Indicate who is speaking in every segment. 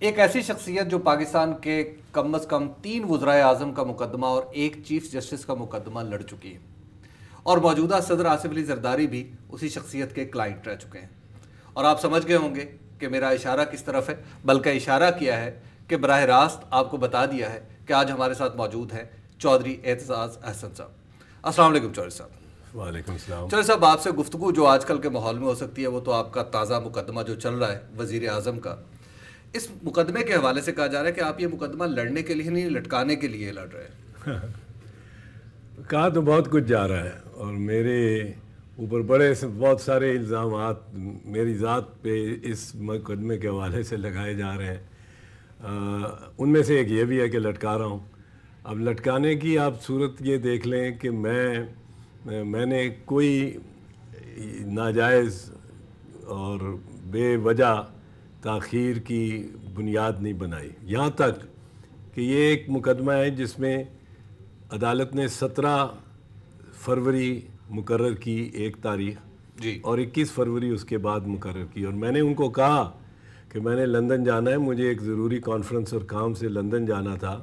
Speaker 1: ایک ایسی شخصیت جو پاکستان کے کم از کم 3 وزرائے اعظم کا مقدمہ اور ایک چیف جسٹس کا مقدمہ لڑ چکی ہے، اور موجودہ صدر آصف علی زرداری بھی اسی شخصیت کے کلائنٹ رہ چکے ہیں۔ اور آپ سمجھ گئے ہوں گے کہ میرا اشارہ کس طرف ہے، بلکہ اشارہ کیا ہے کہ براہ راست آپ کو بتا دیا ہے کہ آج ہمارے ساتھ موجود ہیں چودھری اعتزاز احسن صاحب۔ السلام علیکم چودھری صاحب۔
Speaker 2: وعلیکم السلام۔
Speaker 1: چودھری صاحب، آپ سے گفتگو جو آج کل کے ماحول میں ہو سکتی ہے وہ تو آپ کا تازہ مقدمہ جو چل رہا ہے وزیر اعظم کا، اس مقدمے کے حوالے سے کہا جا رہا ہے کہ آپ یہ مقدمہ لڑنے کے لیے نہیں، لٹکانے کے لیے لڑ رہے ہیں۔
Speaker 2: کہا تو بہت کچھ جا رہا ہے اور میرے اوپر بہت سارے الزامات میری ذات پہ اس مقدمے کے حوالے سے لگائے جا رہے ہیں۔ ان میں سے ایک یہ بھی ہے کہ لٹکا رہا ہوں۔ اب لٹکانے کی آپ صورت یہ دیکھ لیں کہ میں نے کوئی ناجائز اور بے وجہ تاخیر کی بنیاد نہیں بنائی، یہاں تک کہ یہ ایک مقدمہ ہے جس میں عدالت نے 17 فروری مقرر کی ایک تاریخ
Speaker 1: جی،
Speaker 2: اور 21 فروری اس کے بعد مقرر کی، اور میں نے ان کو کہا کہ میں نے لندن جانا ہے، مجھے ایک ضروری کانفرنس اور کام سے لندن جانا تھا۔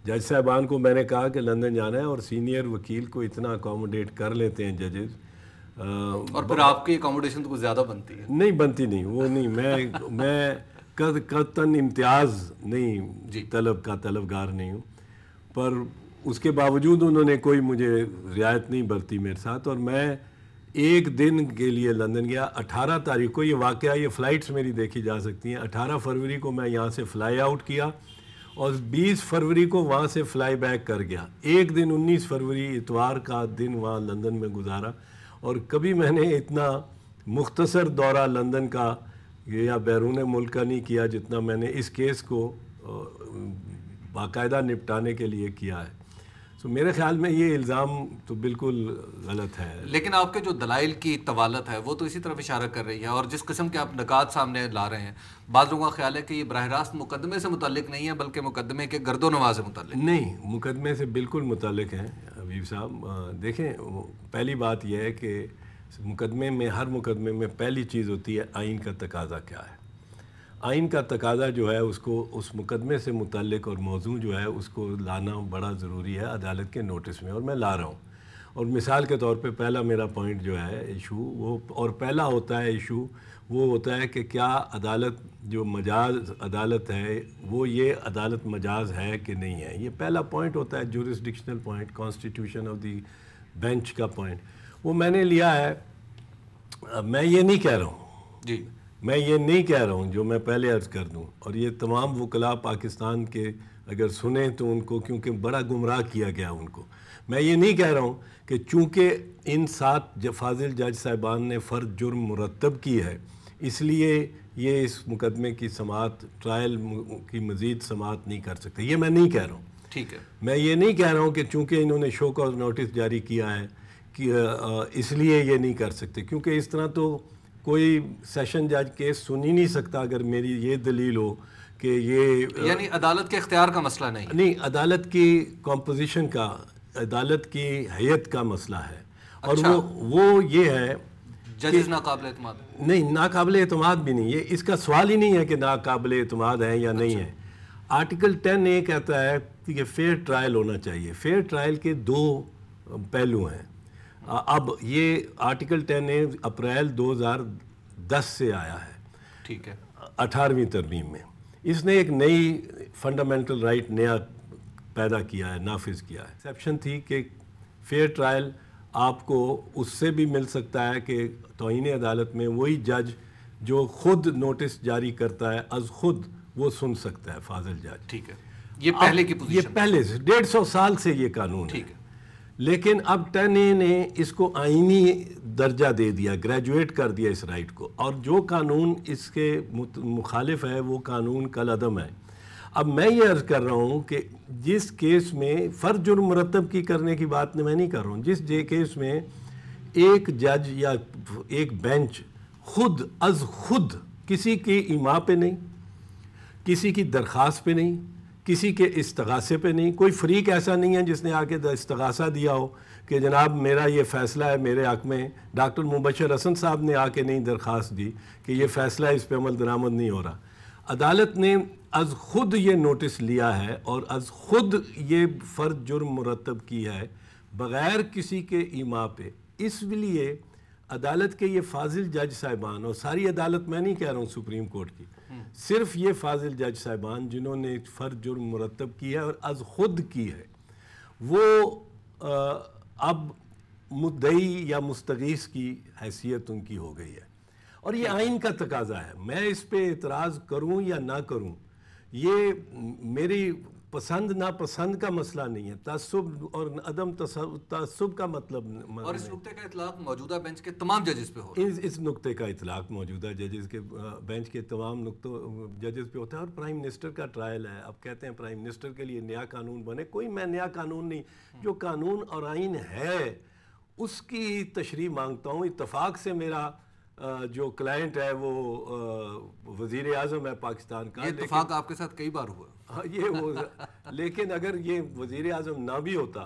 Speaker 2: جج صاحبان کو میں نے کہا کہ لندن جانا ہے اور سینئر وکیل کو اتنا اکوموڈیٹ کر لیتے ہیں ججز،
Speaker 1: اور پھر آپ کی اکوموڈیشن تو کچھ زیادہ بنتی ہے۔
Speaker 2: نہیں بنتی، نہیں وہ نہیں، میں قطعاً امتیاز نہیں طلبگار نہیں ہوں، پر اس کے باوجود انہوں نے کوئی مجھے رعایت نہیں برتی میرے ساتھ، اور میں ایک دن کے لیے لندن گیا۔ 18 تاریخ کو یہ واقعہ، یہ فلائٹس میری دیکھی جا سکتی ہیں، 18 فروری کو میں یہاں سے فلائی آؤٹ کیا اور 20 فروری کو وہاں سے فلائی بیک کر گیا۔ ایک دن 19 فروری اتوار کا دن وہاں لندن میں گزارا، اور کبھی میں نے اتنا مختصر دورہ لندن کا یا بیرون ملک کا نہیں کیا جتنا میں نے اس کیس کو باقاعدہ نپٹانے کے لیے کیا ہے۔ سو میرے خیال میں یہ الزام تو بالکل غلط ہے،
Speaker 1: لیکن آپ کے جو دلائل کی طوالت ہے وہ تو اسی طرف اشارہ کر رہی ہے، اور جس قسم کے آپ نکات سامنے لا رہے ہیں، بعض لوگوں کا خیال ہے کہ یہ براہ راست مقدمے سے متعلق نہیں ہے بلکہ مقدمے کے گرد و نواح سے متعلق۔
Speaker 2: نہیں، مقدمے سے بالکل متعلق ہیں حبیب صاحب۔ دیکھیں، پہلی بات یہ ہے کہ مقدمے میں، ہر مقدمے میں پہلی چیز ہوتی ہے آئین کا تقاضا کیا ہے۔ آئین کا تقاضا جو ہے اس کو، اس مقدمے سے متعلق اور موضوع جو ہے اس کو لانا بڑا ضروری ہے عدالت کے نوٹس میں، اور میں لا رہا ہوں۔ اور مثال کے طور پہ پہلا میرا پوائنٹ جو ہے ایشو وہ، اور پہلا ہوتا ہے ایشو وہ ہوتا ہے کہ کیا عدالت جو مجاز عدالت ہے وہ یہ عدالت مجاز ہے کہ نہیں ہے۔ یہ پہلا پوائنٹ ہوتا ہے، jurisdictional point, constitution of the bench کا پوائنٹ، وہ میں نے لیا ہے۔ میں یہ نہیں کہہ رہا ہوں،
Speaker 1: جی،
Speaker 2: میں یہ نہیں کہہ رہا ہوں، جو میں پہلے عرض کر دوں، اور یہ تمام وکلاء پاکستان کے اگر سنیں تو ان کو، کیونکہ بڑا گمراہ کیا گیا ان کو، میں یہ نہیں کہہ رہا ہوں کہ چونکہ ان 7 فاضل جج صاحبان نے فرد جرم مرتب کی ہے اس لیے یہ اس مقدمے کی سماعت، ٹرائل کی مزید سماعت نہیں کر سکتے، یہ میں نہیں کہہ رہا ہوں۔
Speaker 1: ٹھیک ہے،
Speaker 2: میں یہ نہیں کہہ رہا ہوں کہ چونکہ انہوں نے شو کاز نوٹس جاری کیا ہے کہ اس لیے یہ نہیں کر سکتے، کیونکہ اس طرح تو کوئی سیشن جج کیس سن ہی نہیں سکتا اگر میری یہ دلیل ہو کہ یہ،
Speaker 1: یعنی عدالت کے اختیار کا مسئلہ نہیں،
Speaker 2: عدالت کی کمپوزیشن کا، عدالت کی حیت کا مسئلہ ہے، اور وہ یہ ہے
Speaker 1: ججز ناقابل اعتماد
Speaker 2: نہیں، ناقابل اعتماد بھی نہیں، یہ اس کا سوال ہی نہیں ہے کہ ناقابل اعتماد ہیں یا نہیں ہے۔ آرٹیکل 10A کہتا ہے کہ فیئر ٹرائل ہونا چاہیے۔ فیئر ٹرائل کے 2 پہلو ہیں۔ اب یہ آرٹیکل 10A اپریل 2010 سے آیا ہے،
Speaker 1: ٹھیک ہے،
Speaker 2: 18ویں ترمیم میں۔ اس نے ایک نئی فنڈامنٹل رائٹ نیا پیدا کیا ہے، نافذ کیا ہے۔ ایکسیپشن تھی کہ فیئر ٹرائل آپ کو اس سے بھی مل سکتا ہے کہ توہین عدالت میں وہی جج جو خود نوٹس جاری کرتا ہے از خود وہ سن سکتا ہے، فاضل جج۔
Speaker 1: ٹھیک ہے، یہ پہلے کی پوزیشن،
Speaker 2: یہ پہلے سے 150 سال سے یہ قانون ہے،
Speaker 1: ٹھیک ہے،
Speaker 2: لیکن اب 10A نے اس کو آئینی درجہ دے دیا، گریجویٹ کر دیا اس رائٹ کو، اور جو قانون اس کے مخالف ہے وہ قانون کالعدم ہے۔ اب میں یہ عرض کر رہا ہوں کہ جس کیس میں فرد جرم مرتب کی کرنے کی بات میں نہیں کر رہا ہوں، جس کیس میں ایک جج یا ایک بینچ خود از خود کسی کی ایما پہ نہیں، کسی کی درخواست پہ نہیں، کسی کے استغاثے پہ نہیں، کوئی فریق ایسا نہیں ہے جس نے آ کے استغاثہ دیا ہو کہ جناب میرا یہ فیصلہ ہے میرے حق میں، ڈاکٹر مبشر حسن صاحب نے آ کے نہیں درخواست دی کہ یہ فیصلہ اس پہ عمل درآمد نہیں ہو رہا۔ عدالت نے از خود یہ نوٹس لیا ہے اور از خود یہ فرد جرم مرتب کی ہے بغیر کسی کے ایما پہ، اس لیے عدالت کے یہ فاضل جج صاحبان، اور ساری عدالت میں نہیں کہہ رہا ہوں سپریم کورٹ کی، صرف یہ فاضل جج صاحبان جنہوں نے فرد جرم مرتب کی ہے اور از خود کی ہے، وہ اب مدعی یا مستغیث کی حیثیت ان کی ہو گئی ہے، اور یہ آئین کا تقاضا ہے۔ میں اس پہ اعتراض کروں یا نہ کروں، یہ میری پسند ناپسند کا مسئلہ نہیں ہے، تعصب اور عدم تعصب کا مطلب
Speaker 1: اور اس نقطے کا اطلاق موجودہ بینچ کے تمام ججز پہ ہو رہا ہے۔
Speaker 2: اس نقطے کا اطلاق موجودہ ججز کے بینچ کے تمام ججز پہ ہوتا ہے، اور پرائم منسٹر کا ٹرائل ہے۔ اب کہتے ہیں پرائم منسٹر کے لیے نیا قانون بنے، کوئی میں نیا قانون نہیں، جو قانون اور آئین ہے اس کی تشریح مانگتا ہوں۔ اتفاق سے میرا جو کلائنٹ ہے وہ وزیر اعظم ہے پاکستان کا،
Speaker 1: یہ اتفاق آپ کے ساتھ کئی بار ہوا،
Speaker 2: لیکن اگر یہ وزیر اعظم نہ بھی ہوتا،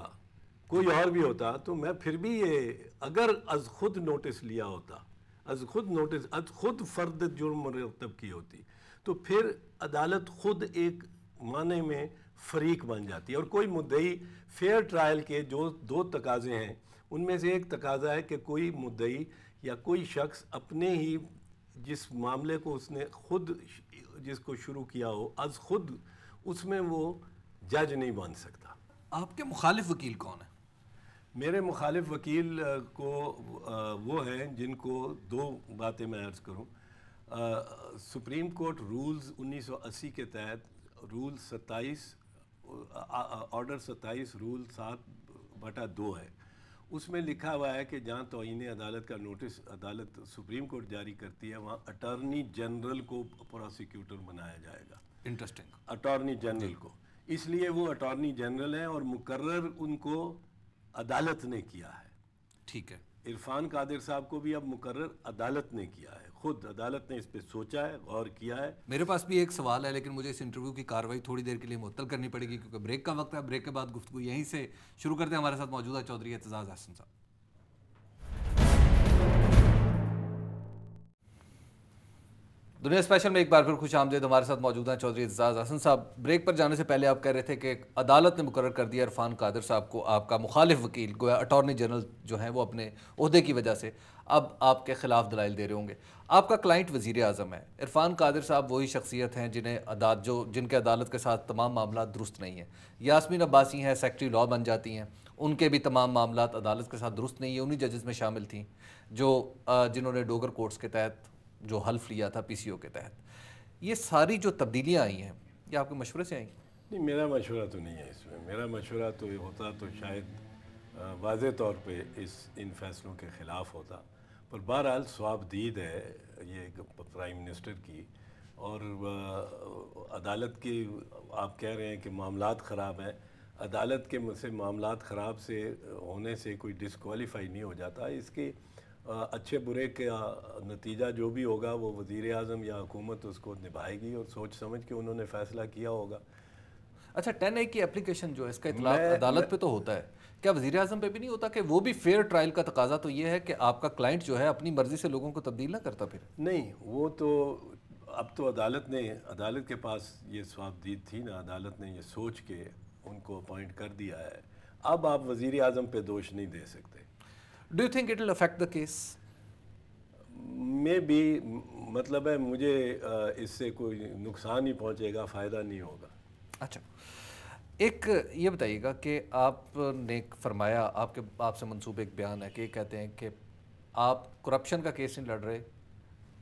Speaker 2: کوئی اور بھی ہوتا، تو میں پھر بھی یہ اگر از خود نوٹس لیا ہوتا، از خود فرد جرم مرتب کی ہوتی، تو پھر عدالت خود ایک معنی میں فریق بن جاتی ہے، اور کوئی مدعی فیئر ٹرائل کے جو دو تقاضے ہیں ان میں سے ایک تقاضا ہے کہ کوئی مدعی یا کوئی شخص اپنے ہی جس معاملے کو اس نے خود جس کو شروع کیا ہو از خود، اس میں وہ جج نہیں بن سکتا۔
Speaker 1: آپ کے مخالف وکیل کون ہیں؟
Speaker 2: میرے مخالف وکیل کو وہ ہیں جن کو دو باتیں میں عرض کروں۔ سپریم کورٹ رولز 1980 کے تحت رول 27 آرڈر 27 رول 7/2 ہے، اس میں لکھا ہوا ہے کہ جہاں توہین عدالت کا نوٹس عدالت سپریم کورٹ جاری کرتی ہے وہاں اٹارنی جنرل کو پروسیکیوٹر بنایا جائے گا۔
Speaker 1: انٹرسٹنگ،
Speaker 2: اٹارنی جنرل کو، اس لیے وہ اٹارنی جنرل ہیں اور مقرر ان کو عدالت نے کیا ہے۔
Speaker 1: ٹھیک ہے،
Speaker 2: عرفان قادر صاحب کو بھی اب مقرر عدالت نے کیا ہے، خود عدالت نے اس پہ سوچا ہے، غور کیا ہے۔
Speaker 1: میرے پاس بھی ایک سوال ہے لیکن مجھے اس انٹرویو کی کاروائی تھوڑی دیر کے لیے معطل کرنی پڑے گی کیونکہ بریک کا وقت ہے۔ بریک کے بعد گفتگو یہیں سے شروع کرتے ہیں۔ ہمارے ساتھ موجودہ چودھری اعتزاز احسن صاحب۔ دنیا اسپیشل میں ایک بار پھر خوش آمدید۔ ہمارے ساتھ موجود ہیں چودھری اعتزاز احسن صاحب۔ بریک پر جانے سے پہلے آپ کہہ رہے تھے کہ عدالت نے مقرر کر دیا عرفان قادر صاحب کو آپ کا مخالف وکیل، گویا اٹارنی جنرل جو ہیں وہ اپنے عہدے کی وجہ سے اب آپ کے خلاف دلائل دے رہے ہوں گے۔ آپ کا کلائنٹ وزیر اعظم ہے، عرفان قادر صاحب وہی شخصیت ہیں جن کے عدالت کے ساتھ تمام معاملات درست نہیں ہیں۔ یاسمین عباسی ہیں، سیکرٹری لاء بن جاتی ہیں، ان کے بھی تمام معاملات عدالت کے ساتھ درست نہیں ہیں، انہی ججز میں شامل تھیں جنہوں نے ڈوگر کورٹس کے تحت جو حلف لیا تھا PCO کے تحت۔ یہ ساری جو تبدیلیاں آئی ہیں یہ آپ کے مشورے سے آئیں؟
Speaker 2: نہیں، میرا مشورہ تو نہیں ہے اس میں۔ میرا مشورہ تو یہ ہوتا تو شاید واضح طور پہ ان فیصلوں کے خلاف ہوتا، پر بہرحال ثواب دید ہے یہ پرائم منسٹر کی، اور عدالت کی آپ کہہ رہے ہیں کہ معاملات خراب ہیں، عدالت کے سے معاملات خراب سے ہونے سے کوئی ڈسکوالیفائی نہیں ہو جاتا۔ اس کے اچھے برے کا نتیجہ جو بھی ہوگا وہ وزیر اعظم یا حکومت اس کو نبھائے گی، اور سوچ سمجھ کے انہوں نے فیصلہ کیا ہوگا۔
Speaker 1: اچھا، 10A کی اپلیکیشن جو ہے اس کا اطلاق عدالت پہ تو ہوتا ہے، کیا وزیر اعظم پہ بھی نہیں ہوتا کہ وہ بھی فیئر ٹرائل کا تقاضا تو یہ ہے کہ آپ کا کلائنٹ جو ہے اپنی مرضی سے لوگوں کو تبدیل نہ کرتا؟ پھر
Speaker 2: نہیں، وہ تو اب تو عدالت کے پاس یہ ثواب دید تھی نا، عدالت نے یہ سوچ کے ان کو اپوائنٹ کر دیا ہے، اب آپ وزیر اعظم پہ دوش نہیں دے سکتے۔
Speaker 1: Do you think it will affect the case?
Speaker 2: میں بھی مطلب ہے مجھے اس سے کوئی نقصان ہی پہنچے گا، فائدہ نہیں ہوگا۔
Speaker 1: اچھا، ایک یہ بتائیے گا کہ آپ نے فرمایا آپ سے منسوب ایک بیان ہے کہ یہ کہتے ہیں کہ آپ کرپشن کا کیس نہیں لڑ رہے،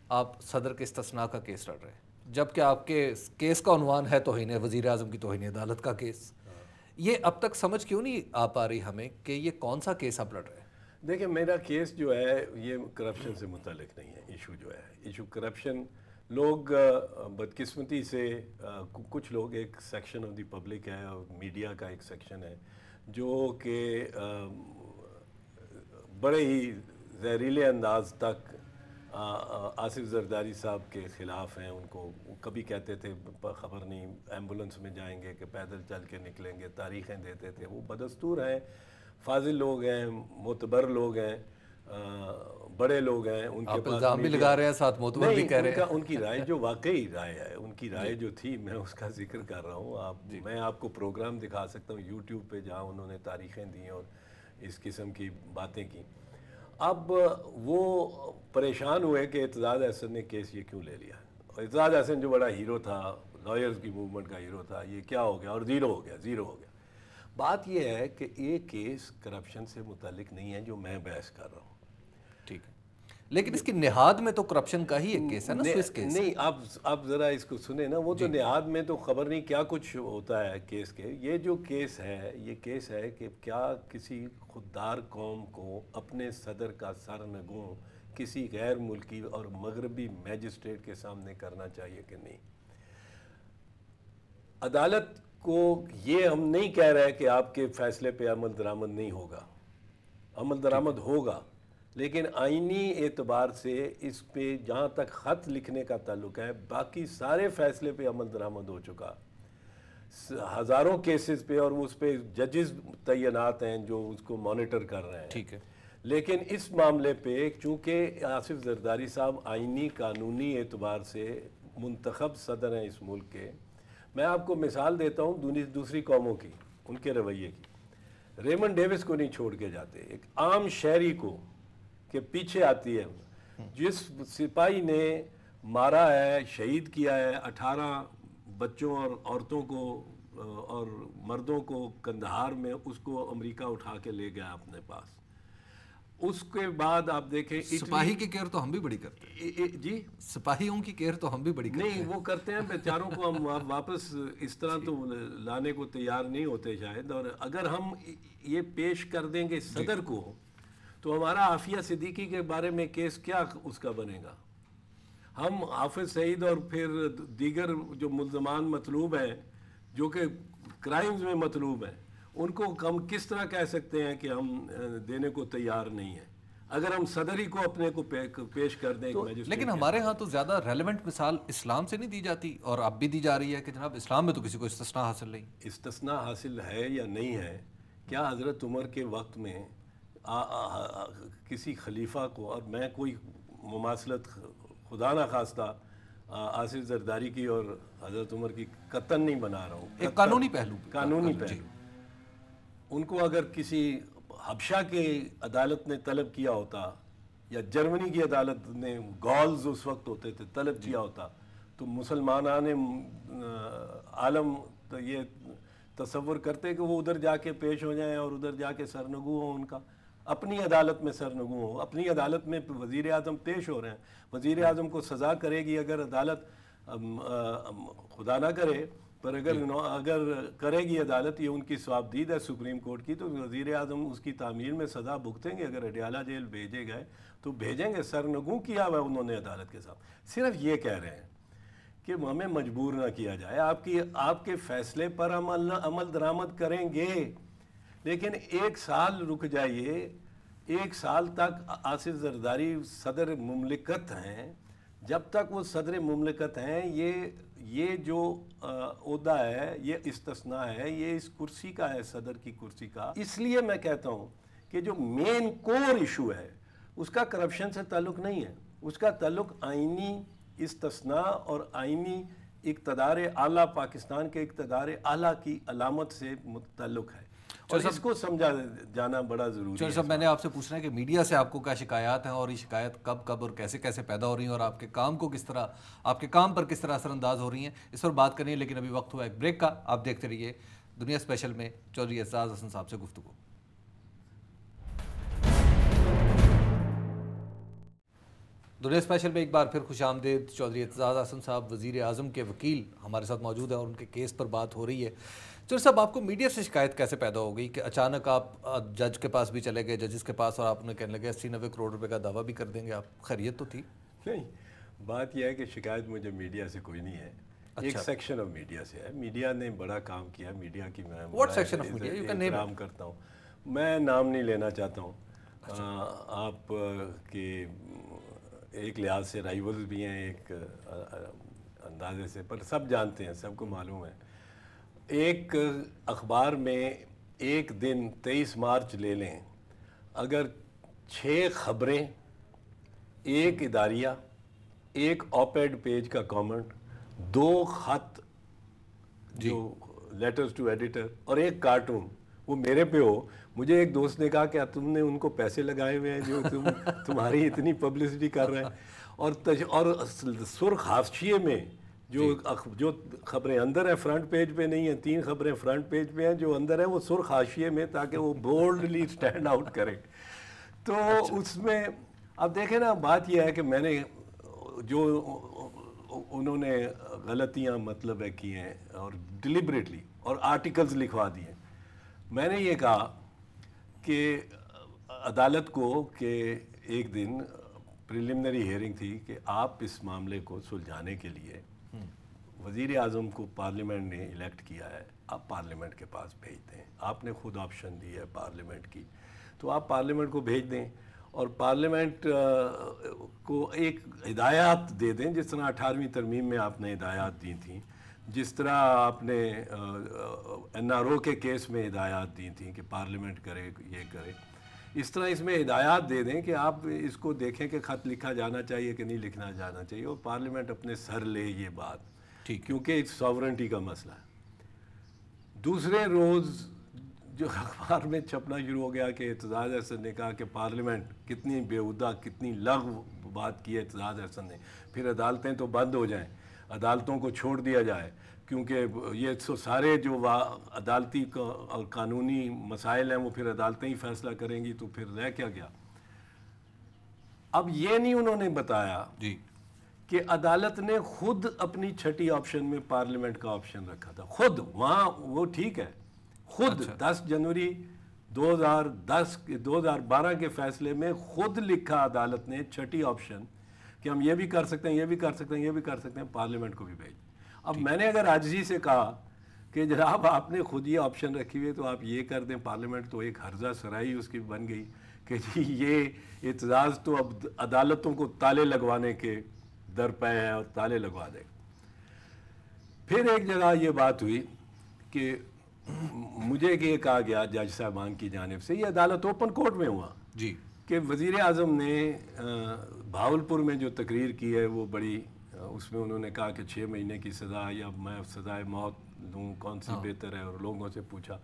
Speaker 1: آپ صدر کے استثناء کا کیس لڑ رہے ہیں، جبکہ آپ کے کیس کا عنوان ہے توہین وزیر اعظم کی توہین عدالت کا کیس۔ یہ اب تک سمجھ کیوں نہیں آ پا رہی ہمیں کہ یہ کون سا کیس آپ لڑ رہے ہیں؟
Speaker 2: دیکھیں، میرا کیس جو ہے یہ کرپشن سے متعلق نہیں ہے۔ ایشو جو ہے ایشو کرپشن، لوگ بدقسمتی سے کچھ لوگ، ایک سیکشن آف دی پبلک ہے اور میڈیا کا ایک سیکشن ہے جو کہ بڑے ہی زہریلے انداز تک آصف زرداری صاحب کے خلاف ہیں۔ ان کو کبھی کہتے تھے خبر نہیں ایمبولنس میں جائیں گے کہ پیدل چل کے نکلیں گے، تاریخیں دیتے تھے۔ وہ بدستور ہیں، فاضل لوگ ہیں، معتبر لوگ ہیں، بڑے لوگ ہیں ان کے
Speaker 1: آپ
Speaker 2: پاس
Speaker 1: الزام بھی لگا رہے ہیں، ساتھ معتبر بھی کہہ رہے ہیں.
Speaker 2: ان کی رائے جو واقعی رائے ہے، ان کی رائے جو تھی، میں اس کا ذکر کر رہا ہوں. میں آپ کو پروگرام دکھا سکتا ہوں یوٹیوب پہ جہاں انہوں نے تاریخیں دی اور اس قسم کی باتیں کی. اب وہ پریشان ہوئے کہ اعتزاز احسن نے کیس یہ کیوں لے لیا. اعتزاز احسن جو بڑا ہیرو تھا، لائرز کی موومنٹ کا ہیرو تھا، یہ کیا ہو گیا اور زیرو ہو گیا. بات یہ ہے کہ یہ کیس کرپشن سے متعلق نہیں ہے جو میں بحث کر رہا ہوں.
Speaker 1: ٹھیک ہے، لیکن اس کی نہاد میں تو کرپشن کا ہی ایک کیس ہے نا، سوئس کیس.
Speaker 2: نہیں، آپ ذرا اس کو سنیں نا. وہ تو نہاد میں تو خبر نہیں کیا کچھ ہوتا ہے کیس کے. یہ جو کیس ہے، یہ کیس ہے کہ کیا کسی خوددار قوم کو اپنے صدر کا سرنگوں کسی غیر ملکی اور مغربی میجسٹریٹ کے سامنے کرنا چاہیے کہ نہیں. عدالت کو یہ ہم نہیں کہہ رہے کہ آپ کے فیصلے پہ عمل درآمد نہیں ہوگا، عمل درآمد ہوگا، لیکن آئینی اعتبار سے اس پہ جہاں تک خط لکھنے کا تعلق ہے باقی سارے فیصلے پہ عمل درآمد ہو چکا. ہزاروں کیسز پہ، اور اس پہ ججز تعینات ہیں جو اس کو مانیٹر کر رہے ہیں.
Speaker 1: ٹھیک ہے،
Speaker 2: لیکن اس معاملے پہ چونکہ آصف زرداری صاحب آئینی قانونی اعتبار سے منتخب صدر ہیں اس ملک کے. میں آپ کو مثال دیتا ہوں دوسری قوموں کی، ان کے رویے کی. ریمنڈ ڈیوس کو نہیں چھوڑ کے جاتے. ایک عام شہری کو کہ پیچھے آتی ہے، جس سپاہی نے مارا ہے، شہید کیا ہے 18 بچوں اور عورتوں کو اور مردوں کو کندہار میں، اس کو امریکہ اٹھا کے لے گیا اپنے پاس. اس کے بعد آپ دیکھیں
Speaker 1: سپاہی کی کیئر تو ہم بھی بڑی کرتے ہیں.
Speaker 2: جی،
Speaker 1: سپاہیوں کی کیئر تو ہم بھی بڑی کرتے ہیں.
Speaker 2: نہیں، وہ کرتے ہیں بیچاروں کو ہم واپس اس طرح تو لانے کو تیار نہیں ہوتے شاید. اور اگر ہم یہ پیش کر دیں گے صدر کو تو ہمارا عافیہ صدیقی کے بارے میں کیس کیا اس کا بنے گا. ہم حافظ سعید اور پھر دیگر جو ملزمان مطلوب ہیں جو کہ کرائمز میں مطلوب ہیں، ان کو ہم کس طرح کہہ سکتے ہیں کہ ہم دینے کو تیار نہیں ہیں اگر ہم صدر ہی کو اپنے کو پیش کر دیں.
Speaker 1: لیکن ہمارے ہاں تو زیادہ ریلیونٹ مثال اسلام سے نہیں دی جاتی، اور اب بھی دی جا رہی ہے کہ جناب اسلام میں تو کسی کو استثناء حاصل نہیں.
Speaker 2: استثناء حاصل ہے یا نہیں ہے؟ کیا حضرت عمر کے وقت میں کسی خلیفہ کو، اور میں کوئی مماثلت خدا نہ خواستہ آصف زرداری کی اور حضرت عمر کی قطعاً نہیں بنا رہا ہوں،
Speaker 1: ایک قانونی پہلو
Speaker 2: ان کو اگر کسی حبشہ کے عدالت نے طلب کیا ہوتا یا جرمنی کی عدالت نے، گالز اس وقت ہوتے تھے، طلب کیا ہوتا تو مسلمانان عالم تو یہ تصور کرتے کہ وہ ادھر جا کے پیش ہو جائیں اور ادھر جا کے سرنگو ہوں، ان کا اپنی عدالت میں سرنگو ہوں. اپنی عدالت میں وزیر اعظم پیش ہو رہے ہیں، وزیر اعظم کو سزا کرے گی اگر عدالت، خدا نہ کرے پر اگر کرے گی عدالت، یہ ان کی ثوابدید ہے سپریم کورٹ کی، تو وزیر اعظم اس کی تعمیل میں سزا بھگتیں گے. اگر اڈیالہ جیل بھیجے گئے تو بھیجیں گے. سرنگوں کیا ہوا انہوں نے عدالت کے ساتھ. صرف یہ کہہ رہے ہیں کہ ہمیں مجبور نہ کیا جائے. آپ کے فیصلے پر ہم عمل درآمد کریں گے، لیکن 1 سال رک جائیے. 1 سال تک آصف زرداری صدر مملکت ہیں. جب تک وہ صدر مملکت ہیں، یہ جو عہدہ ہے، یہ استثناء ہے، یہ اس کرسی کا ہے، صدر کی کرسی کا. اس لیے میں کہتا ہوں کہ جو مین کور ایشو ہے اس کا کرپشن سے تعلق نہیں ہے، اس کا تعلق آئینی استثناء اور آئینی اقتدار اعلیٰ، پاکستان کے اقتدار اعلیٰ کی علامت سے متعلق ہے، اور اس کو سمجھا جانا بڑا ضروری ہے.
Speaker 1: صاحب، میں نے آپ سے پوچھنا ہے کہ میڈیا سے آپ کو کیا شکایات ہیں، اور یہ شکایت کب اور کیسے پیدا ہو رہی ہیں، اور آپ کے کام کو کس طرح، آپ کے کام پر کس طرح اثر انداز ہو رہی ہیں، اس پر بات کرنی ہے. لیکن ابھی وقت ہوا ایک بریک کا. آپ دیکھتے رہیے دنیا اسپیشل میں چودھری اعتزاز احسن صاحب سے گفتگو. دنیا اسپیشل میں ایک بار پھر خوش آمدید. چودھری اعتزاز احسن صاحب، وزیر اعظم کے وکیل، ہمارے ساتھ موجود ہیں اور ان کے کیس پر بات ہو رہی ہے. چودھری صاحب، آپ کو میڈیا سے شکایت کیسے پیدا ہو گئی کہ اچانک آپ جج کے پاس بھی چلے گئے، ججز کے پاس، اور آپ نے کہنے لگے 80-90 کروڑ روپے کا دعویٰ بھی کر دیں گے آپ؟ خیریت تو تھی؟
Speaker 2: نہیں، بات یہ ہے کہ شکایت مجھے میڈیا سے کوئی نہیں ہے. ایک سیکشن آف میڈیا سے ہے. میڈیا نے بڑا کام کیا. میڈیا کی میں احترام کرتا ہوں. میں نام نہیں لینا چاہتا ہوں. آپ کے ایک لحاظ سے رائیولز بھی ہیں، ایک اندازے سے، پر سب جانتے ہیں، سب کو معلوم ہے. ایک اخبار میں ایک دن 23 مارچ لے لیں، اگر 6 خبریں ایک اداریہ، ایک آپیڈ پیج کا کامنٹ، 2 خط جو لیٹرز ٹو ایڈیٹر، اور ایک کارٹون وہ میرے پہ ہو. مجھے ایک دوست نے کہا کہ تم نے ان کو پیسے لگائے ہوئے ہیں جو تمہاری اتنی پبلسٹی کر رہے ہیں. اور سرخ حاشیے میں جو خبریں اندر ہیں فرنٹ پیج پہ نہیں ہیں، 3 خبریں فرنٹ پیج پہ ہیں، جو اندر ہیں وہ سرخ حاشیے میں، تاکہ وہ بولڈلی سٹینڈ آؤٹ کرے. تو اس میں اب دیکھیں نا، بات یہ ہے کہ میں نے جو انہوں نے غلطیاں مطلب ہے کی ہیں اور ڈیلیبریٹلی اور آرٹیکلز لکھوا دیے. میں نے یہ کہا کہ عدالت کو کہ ایک دن پریلیمنری ہیئرنگ تھی کہ آپ اس معاملے کو سلجھانے کے لیے وزیر اعظم کو پارلیمنٹ نے الیکٹ کیا ہے، آپ پارلیمنٹ کے پاس بھیج دیں. آپ نے خود آپشن دی ہے پارلیمنٹ کی، تو آپ پارلیمنٹ کو بھیج دیں اور پارلیمنٹ کو ایک ہدایات دے دیں، جس طرح 18ویں ترمیم میں آپ نے ہدایات دی تھیں، جس طرح آپ نے NRO کے کیس میں ہدایات دی تھیں کہ پارلیمنٹ کرے، یہ کرے. اس طرح اس میں ہدایات دے دیں کہ آپ اس کو دیکھیں کہ خط لکھا جانا چاہیے کہ نہیں لکھنا جانا چاہیے، اور پارلیمنٹ اپنے سر لے یہ بات، کیونکہ ساورنٹی کا مسئلہ ہے. دوسرے روز جو اخبار میں چھپنا شروع ہو گیا کہ اعتزاز احسن نے کہا کہ پارلیمنٹ کتنی بیہودہ، کتنی لغو بات کی ہے اعتزاز احسن نے، پھر عدالتیں تو بند ہو جائیں، عدالتوں کو چھوڑ دیا جائے، کیونکہ یہ سارے جو عدالتی اور قانونی مسائل ہیں وہ پھر عدالتیں ہی فیصلہ کریں گی، تو پھر رہ کیا گیا. اب یہ نہیں انہوں نے بتایا کہ عدالت نے خود اپنی 6ٹی آپشن میں پارلیمنٹ کا آپشن رکھا تھا. خود وہاں وہ ٹھیک ہے، خود 10 جنوری 2012 کے فیصلے میں خود لکھا عدالت نے 6ٹی آپشن کہ ہم یہ بھی کر سکتے ہیں، یہ بھی کر سکتے ہیں، یہ بھی کر سکتے ہیں، پارلیمنٹ کو بھی بھیج. اب میں نے اگر عاجزی سے کہا کہ جناب آپ نے خود یہ آپشن رکھی ہوئی ہے تو آپ یہ کر دیں، پارلیمنٹ تو ایک ہرزہ سرائی اس کی بن گئی کہ جی یہ اعتزاز تو اب عدالتوں کو تالے لگوانے کے در پہ ہے اور تالے لگوا دے. پھر ایک جگہ یہ بات ہوئی کہ مجھے یہ کہا گیا جج صاحبان کی جانب سے، یہ عدالت اوپن کورٹ میں ہوا کہ وزیر اعظم نے بھاولپور میں جو تقریر کی ہے وہ بڑی، اس میں انہوں نے کہا کہ 6 مہینے کی سزا یا میں سزائے موت دوں، کون سی بہتر ہے، اور لوگوں سے پوچھا.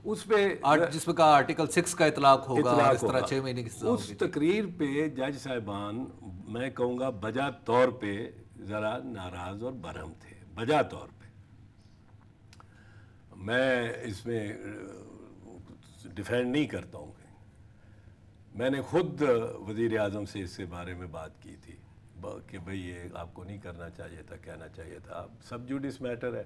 Speaker 2: اس پہ
Speaker 1: جس میں کہا آرٹیکل 6 کا اطلاق ہوگا اور اس طرح 6 مہینے کی سزا ہوگی.
Speaker 2: اس تقریر پہ جج صاحبان میں کہوں گا بجا طور پہ ذرا ناراض اور برہم تھے، بجا طور پہ. میں اس میں ڈیفینڈ نہیں کرتا ہوں، میں نے خود وزیر اعظم سے اس کے بارے میں بات کی تھی کہ بھئی یہ آپ کو نہیں کرنا چاہیے تھا، کہنا چاہیے تھا. سب جوڈس میٹر ہے.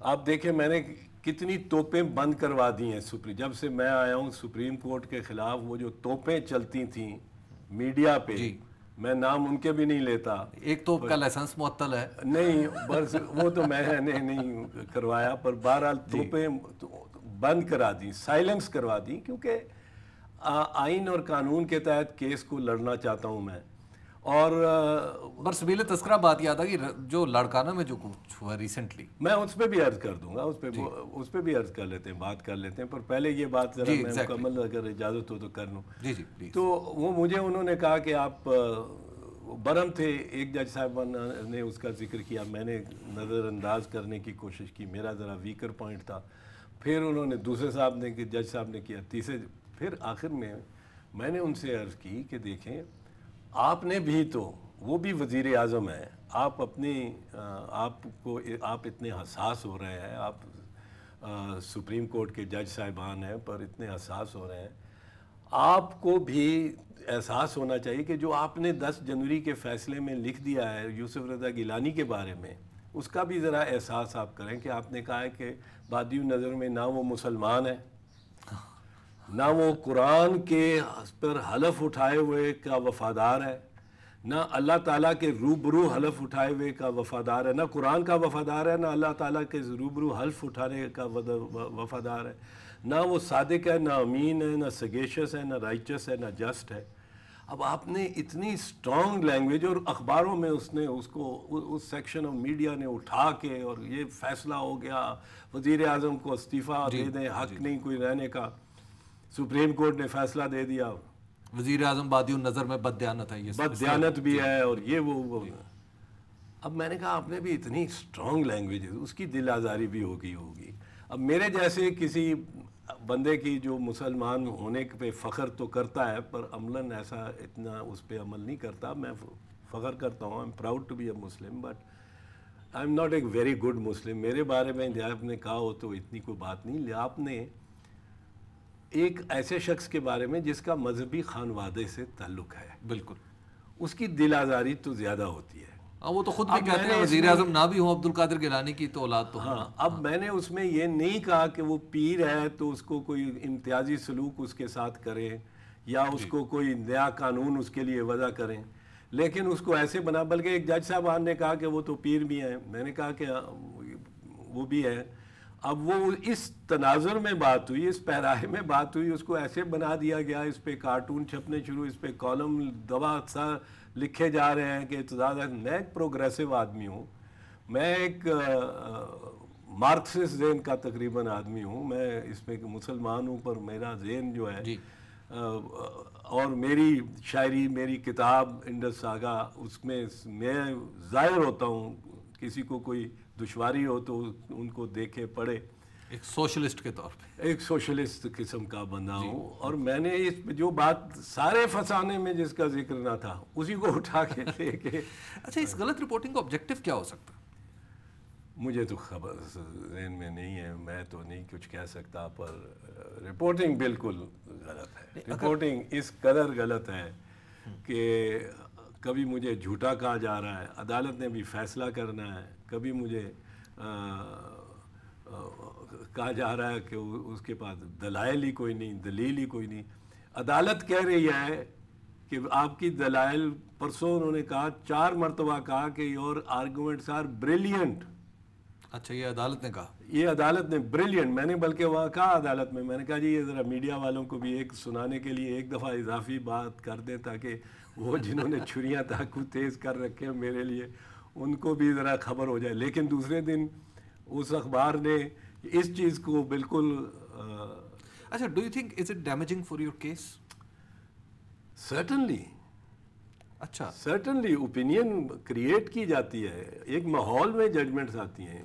Speaker 2: آپ دیکھیں میں نے کتنی توپیں بند کروا دی ہیں جب سے میں آیا ہوں سپریم کورٹ کے خلاف. وہ جو توپیں چلتی تھیں میڈیا پہ، میں نام ان کے بھی نہیں لیتا.
Speaker 1: ایک توپ کا لائسنس معطل ہے
Speaker 2: نہیں، بس وہ تو میں نے نہیں کروایا، پر بہرحال توپیں بند کرا دیں، سائلنس کروا دیں، کیونکہ آئین اور قانون کے تحت کیس کو لڑنا چاہتا ہوں میں. اور
Speaker 1: برسبیل تذکرہ بات یاد آ گئی جو لڑکانہ میں جو کچھ ہوا ریسنٹلی،
Speaker 2: میں اس پہ بھی عرض کر دوں گا، اس پہ بھی عرض کر لیتے ہیں، بات کر لیتے ہیں. پر پہلے یہ بات ذرا میں مکمل اگر اجازت ہو تو کر لوں. تو وہ مجھے انہوں نے کہا کہ آپ برہم تھے. ایک جج صاحب نے اس کا ذکر کیا، میں نے نظر انداز کرنے کی کوشش کی، میرا ذرا ویکر پوائنٹ تھا. پھر انہوں نے دوسرے صاحب نے جج صاحب نے کیا، تیسرے. پھر آخر میں نے ان سے عرض کی کہ دیکھیں آپ نے بھی تو، وہ بھی وزیر اعظم ہیں، آپ اتنے حساس ہو رہے ہیں، آپ سپریم کورٹ کے جج صاحبان ہیں پر اتنے حساس ہو رہے ہیں، آپ کو بھی احساس ہونا چاہیے کہ جو آپ نے 10 جنوری کے فیصلے میں لکھ دیا ہے یوسف رضا گیلانی کے بارے میں، اس کا بھی ذرا احساس آپ کریں کہ آپ نے کہا ہے کہ بادی نظر میں نہ وہ مسلمان ہے، نہ وہ قرآن کے پر حلف اٹھائے ہوئے کا وفادار ہے، نہ اللہ تعالیٰ کے روبرو حلف اٹھائے ہوئے کا وفادار ہے، نہ قرآن کا وفادار ہے، نہ اللہ تعالیٰ کے روبرو حلف اٹھانے کا وفادار ہے، نہ وہ صادق ہے، نہ امین ہے، نہ سگیشس ہے، نہ رائچس ہے، نہ جسٹ ہے. اب آپ نے اتنی سٹرونگ لینگویج، اور اخباروں میں اس کو اس سیکشن آف میڈیا نے اٹھا کے، اور یہ فیصلہ ہو گیا وزیر اعظم کو استعفیٰ دے دیں، حق نہیں کوئی رہنے کا، سپریم کورٹ نے فیصلہ دے دیا.
Speaker 1: وزیر اعظم بادی النظر میں بددیانت ہے، یہ
Speaker 2: بددیانت بھی ہے اور یہ وہ اب میں نے کہا آپ نے بھی اتنی اسٹرانگ لینگویج، اس کی دل آزاری بھی ہوگی. اب میرے جیسے کسی بندے کی جو مسلمان ہونے پہ فخر تو کرتا ہے پر عملاً ایسا اتنا اس پہ عمل نہیں کرتا. میں فخر کرتا ہوں، I am proud to be a Muslim, but I am not a very good Muslim. میرے بارے میں آپ نے کہا ہو تو اتنی کوئی بات نہیں. آپ نے ایک ایسے شخص کے بارے میں جس کا مذہبی خانوادے سے تعلق ہے،
Speaker 1: بالکل
Speaker 2: اس کی دل آزاری تو زیادہ ہوتی ہے.
Speaker 1: وہ تو خود بھی کہتے ہیں وزیر اعظم نہ بھی ہوں عبد القادر گیلانی کی تو اولاد تو
Speaker 2: ہاں. اب میں نے اس میں یہ نہیں کہا کہ وہ پیر ہے تو اس کو کوئی امتیازی سلوک اس کے ساتھ کریں یا اس کو کوئی نیا قانون اس کے لیے وضع کریں، لیکن اس کو ایسے بنا. بلکہ ایک جج صاحبان نے کہا کہ وہ تو پیر بھی ہیں. میں نے کہا کہ وہ بھی ہے. اب وہ اس تناظر میں بات ہوئی، اس پیراہے میں بات ہوئی، اس کو ایسے بنا دیا گیا، اس پہ کارٹون چھپنے شروع، اس پہ کالم دوا سا لکھے جا رہے ہیں کہ میں ایک پروگریسو آدمی ہوں، میں ایک مارکسسٹ ذہن کا تقریباً آدمی ہوں. میں اس میں مسلمان ہوں پر میرا ذہن جو ہے اور میری شاعری، میری کتاب انڈس ساگا، اس میں میں ظاہر ہوتا ہوں. کسی کو کوئی دشواری ہو تو ان کو دیکھے پڑھے.
Speaker 1: ایک سوشلسٹ کے طور پہ
Speaker 2: ایک سوشلسٹ قسم کا بندہ ہوں. اور میں نے اس جو بات سارے فسانے میں جس کا ذکر نہ تھا اسی کو اٹھا کے لے کے
Speaker 1: اچھا اس غلط رپورٹنگ کا آبجیکٹو کیا ہو سکتا؟
Speaker 2: مجھے تو خبر ذہن میں نہیں ہے، میں تو نہیں کچھ کہہ سکتا، پر رپورٹنگ بالکل غلط ہے. رپورٹنگ اس قدر غلط ہے کہ کبھی مجھے جھوٹا کہا جا رہا ہے، عدالت نے بھی فیصلہ کرنا ہے. کبھی مجھے کہا جا رہا ہے کہ اس کے پاس دلائل ہی کوئی نہیں، دلیل ہی کوئی نہیں. عدالت کہہ رہی ہے کہ آپ کی دلائل، پرسوں انہوں نے کہا 4 مرتبہ کہا کہ یور آرگومنٹس آر بریلینٹ.
Speaker 1: اچھا یہ عدالت نے کہا؟
Speaker 2: یہ عدالت نے بریلینٹ. میں نے بلکہ وہاں کہا عدالت میں نے کہا جی یہ ذرا میڈیا والوں کو بھی ایک سنانے کے لیے ایک دفعہ اضافی بات کر دیں تاکہ وہ جنہوں نے چھریاں چاقو تیز کر رکھے ہیں میرے لیے ان کو بھی ذرا خبر ہو جائے. لیکن دوسرے دن اس اخبار نے اس چیز کو بالکل
Speaker 1: اچھا do you think is it damaging for your case?
Speaker 2: Certainly.
Speaker 1: اچھا
Speaker 2: سرٹنلی اوپینین کریٹ کی جاتی ہے، ایک ماحول میں ججمنٹس آتی ہیں.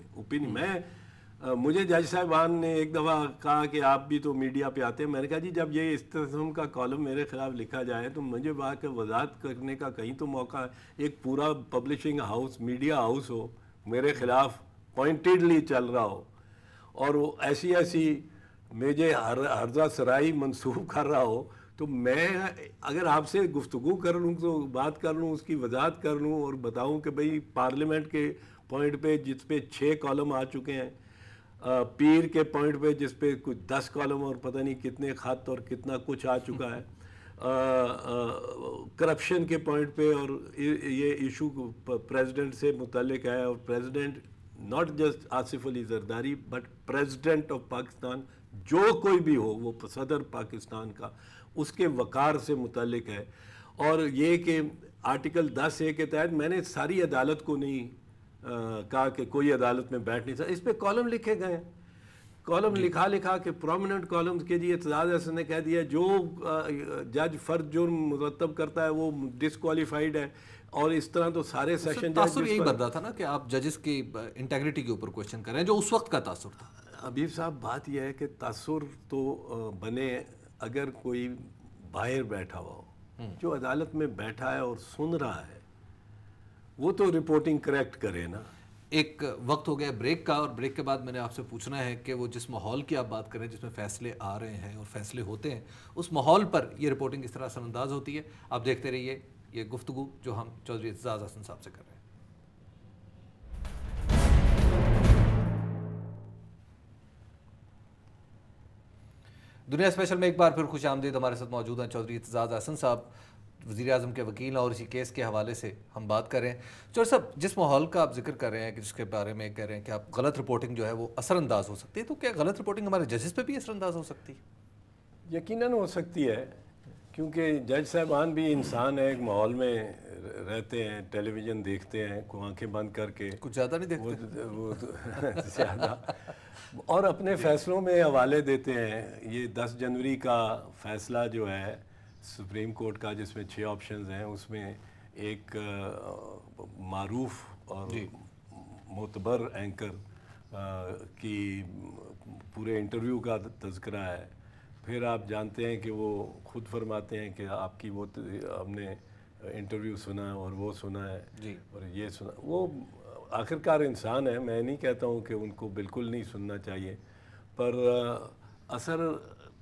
Speaker 2: مجھے جج صاحبان نے ایک دفعہ کہا کہ آپ بھی تو میڈیا پہ آتے ہیں. میں نے کہا جی جب یہ اس قسم کا کالم میرے خلاف لکھا جائے تو مجھے بات کہ وضاحت کرنے کا کہیں تو موقع ہے. ایک پورا پبلشنگ ہاؤس، میڈیا ہاؤس ہو میرے خلاف پوائنٹڈلی چل رہا ہو اور وہ ایسی مجھے ہرزہ سرائی منسوخ کر رہا ہو، تو میں اگر آپ سے گفتگو کر لوں تو بات کر لوں، اس کی وضاحت کر لوں اور بتاؤں کہ بھئی پارلیمنٹ کے پوائنٹ پہ جس پہ 6 کالم آ چکے ہیں، پیر کے پوائنٹ پہ جس پہ کچھ 10 کالم اور پتہ نہیں کتنے خط اور کتنا کچھ آ چکا ہے، کرپشن کے پوائنٹ پہ، اور یہ ایشو پریزیڈنٹ سے متعلق ہے. اور president not just Asif Ali Zardari but president of Pakistan, جو کوئی بھی ہو وہ صدر پاکستان کا، اس کے وقار سے متعلق ہے. اور یہ کہ آرٹیکل 10A کے تحت میں نے ساری عدالت کو نہیں کہا کہ کوئی عدالت میں بیٹھ نہیں سکتا. اس پہ کالم لکھے گئے ہیں، کالم لکھا کہ پرومیننٹ کالمز کے جی اعتزاز احسن نے کہہ دیا جو جج فرد جرم مرتب کرتا ہے وہ ڈسکوالیفائڈ ہے. اور اس طرح تو سارے سیشن
Speaker 1: تاثر یہی بن رہا تھا نا کہ آپ ججز کی انٹیگریٹی کے اوپر کوشچن کر رہے ہیں جو اس وقت کا تاثر تھا.
Speaker 2: حبیب صاحب بات یہ ہے کہ تاثر تو بنے اگر کوئی باہر بیٹھا ہوا ہو، جو عدالت میں بیٹھا ہے اور سن رہا ہے وہ تو رپورٹنگ کریکٹ کرے نا.
Speaker 1: ایک وقت ہو گیا بریک کا، اور بریک کے بعد میں نے آپ سے پوچھنا ہے کہ وہ جس ماحول کی آپ بات کریں جس میں فیصلے آ رہے ہیں اور فیصلے ہوتے ہیں، اس ماحول پر یہ رپورٹنگ اس طرح اثر انداز ہوتی ہے. آپ دیکھتے رہیے یہ گفتگو جو ہم چودھری اعتزاز احسن صاحب سے کر رہے ہیں. دنیا اسپیشل میں ایک بار پھر خوش آمدید. ہمارے ساتھ موجود ہیں چودھری اعتزاز احسن صاحب، وزیر اعظم کے وکیل، اور اسی کیس کے حوالے سے ہم بات کر رہے ہیں. چودھری صاحب جس ماحول کا آپ ذکر کر رہے ہیں کہ جس کے بارے میں کہہ رہے ہیں کہ آپ غلط رپورٹنگ جو ہے وہ اثر انداز ہو سکتی ہے، تو کیا غلط رپورٹنگ ہمارے ججز پہ بھی اثر انداز ہو سکتی ہے؟
Speaker 2: یقیناً ہو سکتی ہے، کیونکہ جج صاحبان بھی انسان ہے، ایک ماحول میں رہتے ہیں، ٹیلی ویژن دیکھتے ہیں آنکھیں بند کر کے،
Speaker 1: کچھ زیادہ نہیں دیکھتے
Speaker 2: وہ زیادہ، اور اپنے فیصلوں میں حوالے دیتے ہیں. یہ 10 جنوری کا فیصلہ جو ہے سپریم کورٹ کا جس میں 6 آپشنز ہیں اس میں ایک معروف اور معتبر اینکر کی پورے انٹرویو کا تذکرہ ہے. پھر آپ جانتے ہیں کہ وہ خود فرماتے ہیں کہ آپ کی وہ ہم نے انٹرویو سنا اور وہ سنا ہے اور یہ سنا. وہ آخرکار انسان ہے, میں نہیں کہتا ہوں کہ ان کو بالکل نہیں سننا چاہیے, پر اثر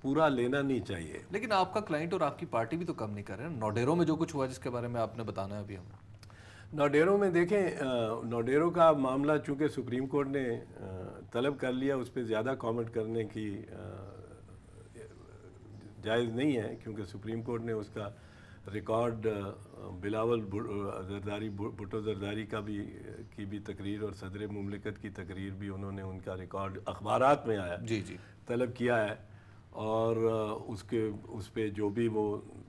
Speaker 2: پورا لینا نہیں چاہیے.
Speaker 1: لیکن آپ کا کلائنٹ اور آپ کی پارٹی بھی تو کم نہیں کر رہے ہیں. نوڈیرو میں جو کچھ ہوا جس کے بارے میں آپ نے بتانا ہے ابھی ہمیں.
Speaker 2: نوڈیرو میں دیکھیں, نوڈیرو کا معاملہ چونکہ سپریم کورٹ نے طلب کر لیا, اس پہ زیادہ کامنٹ کرنے کی جائز نہیں ہے, کیونکہ سپریم کورٹ نے اس کا ریکارڈ بلاول زرداری بھٹو زرداری کی بھی تقریر اور صدر مملکت کی تقریر بھی انہوں نے ان کا ریکارڈ اخبارات میں آیا طلب کیا ہے, اور اس پہ جو بھی وہ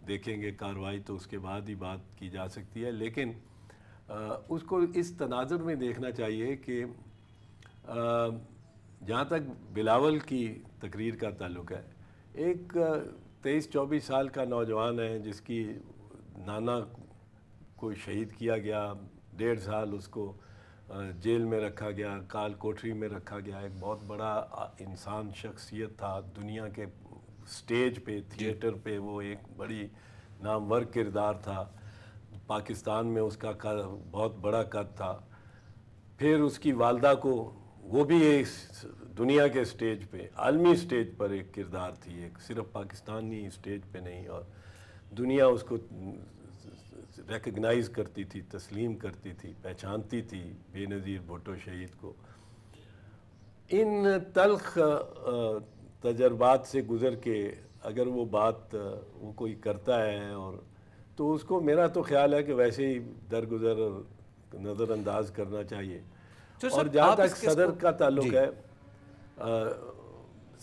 Speaker 2: دیکھیں گے کارروائی تو اس کے بعد ہی بات کی جا سکتی ہے. لیکن اس کو اس تناظر میں دیکھنا چاہیے کہ جہاں تک بلاول کی تقریر کا تعلق ہے, ایک 23-24 سال کا نوجوان ہے جس کی نانا کو شہید کیا گیا, 1.5 سال اس کو جیل میں رکھا گیا, کال کوٹری میں رکھا گیا. ایک بہت بڑا انسان شخصیت تھا دنیا کے سٹیج پہ, تھیٹر پہ وہ ایک بڑی نامور کردار تھا. پاکستان میں اس کا بہت بڑا قد تھا. پھر اس کی والدہ کو, وہ بھی ایک دنیا کے سٹیج پہ, عالمی سٹیج پر ایک کردار تھی, ایک صرف پاکستانی سٹیج پہ نہیں, اور دنیا اس کو ریکگنائز کرتی تھی, تسلیم کرتی تھی, پہچانتی تھی بے نظیر بھٹو شہید کو. ان تلخ تجربات سے گزر کے اگر وہ بات وہ کوئی کرتا ہے اور تو اس کو میرا تو خیال ہے کہ ویسے ہی درگزر نظر انداز کرنا چاہیے. اور جہاں تک صدر کا تعلق ہے,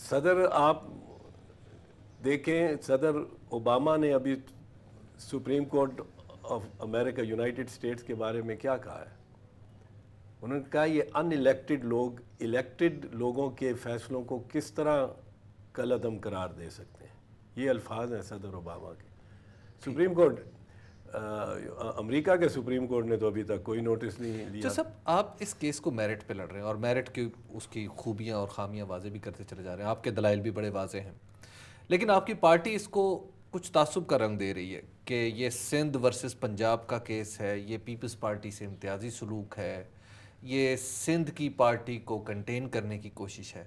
Speaker 2: صدر آپ دیکھیں, صدر اوباما نے ابھی supreme court of America United States کے بارے میں کیا کہا ہے؟ انہوں نے کہا یہ ان الیکٹڈ لوگ الیکٹڈ لوگوں کے فیصلوں کو کس طرح کالعدم قرار دے سکتے ہیں. یہ الفاظ ہیں صدر اوباما کے. سپریم کورٹ, امریکہ کے سپریم کورٹ نے تو ابھی تک کوئی نوٹس نہیں لیا.
Speaker 1: صاحب آپ اس کیس کو میرٹ پہ لڑ رہے ہیں, اور میرٹ کی اس کی خوبیاں اور خامیاں واضح بھی کرتے چلے جا رہے ہیں, آپ کے دلائل بھی بڑے واضح ہیں, لیکن آپ کی پارٹی اس کو کچھ تعصب کا رنگ دے رہی ہے کہ یہ سندھ ورسز پنجاب کا کیس ہے, یہ پیپلز پارٹی سے امتیازی سلوک ہے, یہ سندھ کی پارٹی کو کنٹین کرنے کی کوشش ہے.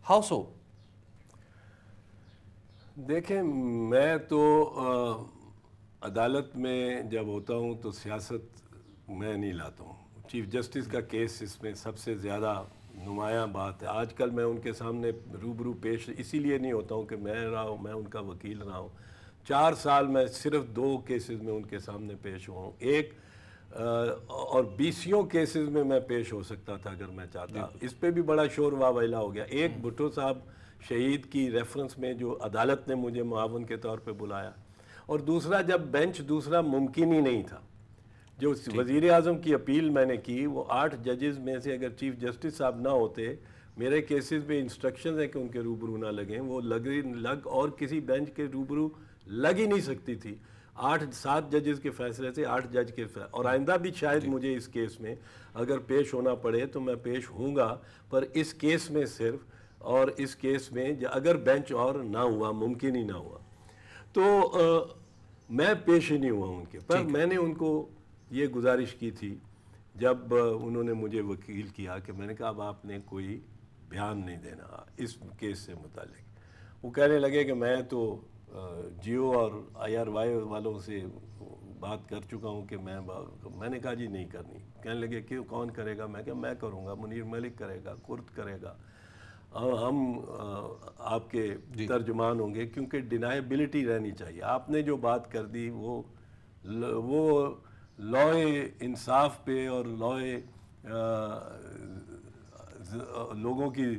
Speaker 1: How so?
Speaker 2: دیکھیں, میں تو عدالت میں جب ہوتا ہوں تو سیاست میں نہیں لاتا ہوں. چیف جسٹس کا کیس اس میں سب سے زیادہ نمایاں بات ہے. آج کل میں ان کے سامنے روبرو پیش اسی لیے نہیں ہوتا ہوں کہ میں ان کا وکیل رہا ہوں. 4 سال میں صرف 2 کیسز میں ان کے سامنے پیش ہوا ہوں, ایک اور 20 کیسز میں پیش ہو سکتا تھا اگر میں چاہتا. اس پہ بھی بڑا شور واویلا ہو گیا. ایک بھٹو صاحب شہید کی ریفرنس میں جو عدالت نے مجھے معاون کے طور پہ بلایا, اور دوسرا جب بینچ دوسرا ممکن ہی نہیں تھا. جو وزیر اعظم کی اپیل میں نے کی, وہ 8 ججز میں سے اگر چیف جسٹس صاحب نہ ہوتے, میرے کیسز پہ انسٹرکشنز ہیں کہ ان کے روبرو نہ لگیں, وہ لگ اور کسی بینچ کے روبرو لگ ہی نہیں سکتی تھی. 8-7 ججز کے فیصلے سے 8 جج کے فیصلے, اور آئندہ بھی شاید مجھے اس کیس میں اگر پیش ہونا پڑے تو میں پیش ہوں گا, پر اس کیس میں صرف, اور اس کیس میں اگر بینچ اور نہ ہوا, ممکن ہی نہ ہوا, تو میں پیش ہی نہیں ہوا ان کے. پر میں نے ان کو یہ گزارش کی تھی جب انہوں نے مجھے وکیل کیا کہ میں نے کہا اب آپ نے کوئی بیان نہیں دینا اس کیس سے متعلق. وہ کہنے لگے کہ میں تو جیو اور IRY والوں سے بات کر چکا ہوں کہ میں نے کہا جی نہیں کرنی. کہنے لگے کہ کون کرے گا؟ میں کہا میں کروں گا, منیر ملک کرے گا, کرد کرے گا, ہم آپ کے ترجمان ہوں گے, کیونکہ ڈینائبلٹی رہنی چاہیے. آپ نے جو بات کر دی وہ لوئے انصاف پہ اور لوئے لوگوں کی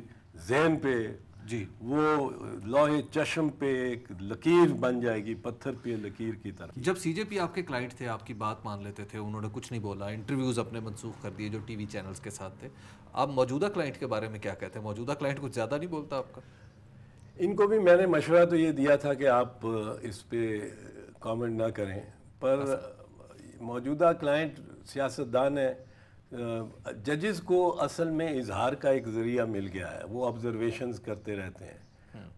Speaker 2: ذہن پہ, وہ لوہے چشم پہ ایک لکیر بن جائے گی, پتھر پہ لکیر کی طرح.
Speaker 1: جب سی جے پی آپ کے کلائنٹ تھے, آپ کی بات مان لیتے تھے, انہوں نے کچھ نہیں بولا, انٹرویوز اپنے منسوخ کر دیے جو ٹی وی چینلز کے ساتھ تھے, آپ موجودہ کلائنٹ کے بارے میں کیا کہتے ہیں؟ موجودہ کلائنٹ کچھ زیادہ نہیں بولتا آپ کا؟
Speaker 2: ان کو بھی میں نے مشورہ تو یہ دیا تھا کہ آپ اس پہ کامنٹ نہ کریں، پر موجودہ کلائنٹ سیاستدان ہے، ججز کو اصل میں اظہار کا ایک ذریعہ مل گیا ہے، وہ آبزرویشنز کرتے رہتے ہیں،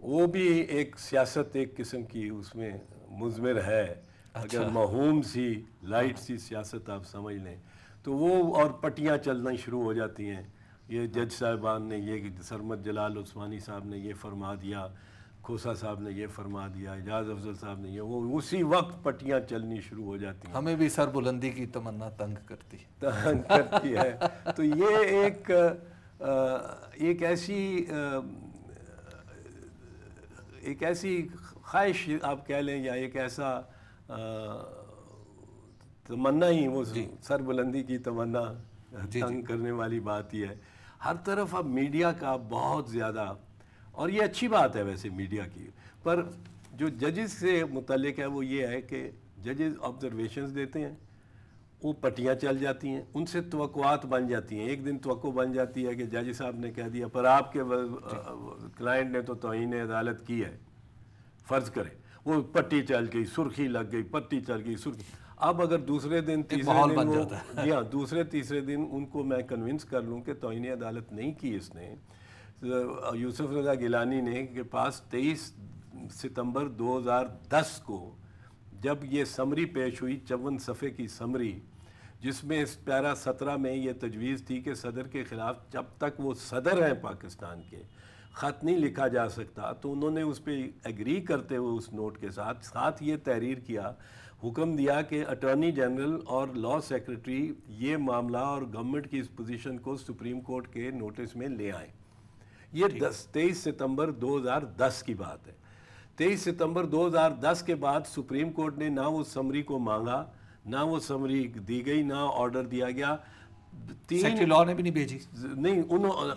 Speaker 2: وہ بھی ایک سیاست ایک قسم کی اس میں مضمر ہے، اگر موہوم سی لائٹ سی سیاست آپ سمجھ لیں تو وہ، اور پٹیاں چلنا شروع ہو جاتی ہیں، یہ جج صاحبان نے یہ، سرمد جلال عثمانی صاحب نے یہ فرما دیا، کھوسا صاحب نے یہ فرما دیا، اعجاز افضل صاحب نے یہ، وہ اسی وقت پٹیاں چلنی شروع ہو جاتی ہیں،
Speaker 1: ہمیں بھی سر بلندی کی تمنا تنگ
Speaker 2: کرتی ہے۔ تو یہ ایک ایسی خواہش آپ کہہ لیں، یا ایک ایسا تمنا ہی، وہ سر بلندی کی تمنا تنگ کرنے والی بات ہی ہے۔ ہر طرف اب میڈیا کا بہت زیادہ، اور یہ اچھی بات ہے ویسے میڈیا کی، پر جو ججز سے متعلق ہے وہ یہ ہے کہ ججز آبزرویشنز دیتے ہیں، وہ پٹیاں چل جاتی ہیں، ان سے توقعات بن جاتی ہیں، ایک دن توقع بن جاتی ہے کہ جج صاحب نے کہہ دیا، پر آپ کے کلائنٹ نے تو توہین عدالت کی ہے، فرض کریں وہ پٹی چل گئی، سرخی لگ گئی، پٹی چل گئی، سرخی، اب اگر دوسرے دن تیسرے دن وہ، جی ہاں، دوسرے تیسرے دن ان کو میں کنونس کر لوں کہ توہین عدالت نہیں کی اس نے، یوسف رضا گیلانی نے، کے پاس 23 ستمبر 2010 کو جب یہ سمری پیش ہوئی، 54 صفحے کی سمری، جس میں اس پیرا 17 میں یہ تجویز تھی کہ صدر کے خلاف جب تک وہ صدر ہیں پاکستان کے خط نہیں لکھا جا سکتا، تو انہوں نے اس پہ ایگری کرتے ہوئے اس نوٹ کے ساتھ یہ تحریر کیا، حکم دیا کہ اٹارنی جنرل اور لاء سیکرٹری یہ معاملہ اور گورنمنٹ کی اس پوزیشن کو سپریم کورٹ کے نوٹس میں لے آئیں۔ یہ 23 ستمبر 2010 کی بات ہے۔ 23 ستمبر 2010 کے بعد سپریم کورٹ نے نہ وہ سمری کو مانگا، نہ وہ سمری دی گئی، نہ آرڈر دیا گیا،
Speaker 1: سیکرٹری لاء نے بھی نہیں بھیجی،
Speaker 2: نہیں،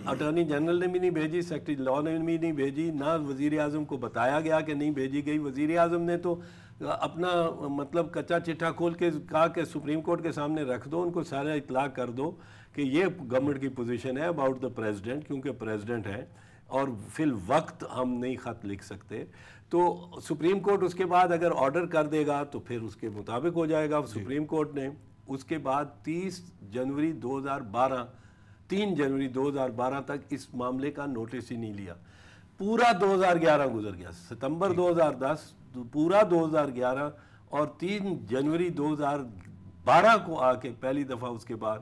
Speaker 2: اٹارنی جنرل نے بھی نہیں بھیجی، سیکرٹری لاء نے بھی نہیں بھیجی، نہ وزیر اعظم کو بتایا گیا کہ نہیں بھیجی گئی۔ وزیر اعظم نے تو اپنا مطلب کچا چٹھا کھول کے کہا کہ سپریم کورٹ کے سامنے رکھ دو، ان کو سارا اطلاع کر دو کہ یہ گورنمنٹ کی پوزیشن ہے اباؤٹ دا پریزیڈنٹ، کیونکہ پریزیڈنٹ ہے اور فی الوقت ہم نہیں خط لکھ سکتے۔ تو سپریم کورٹ اس کے بعد اگر آرڈر کر دے گا تو پھر اس کے مطابق ہو جائے گا۔ سپریم کورٹ نے اس کے بعد 3 جنوری 2012 تک اس معاملے کا نوٹس ہی نہیں لیا۔ پورا 2011 گزر گیا، ستمبر 2010، پورا 2011، اور 3 جنوری 2012 کو آ کے پہلی دفعہ اس کے بعد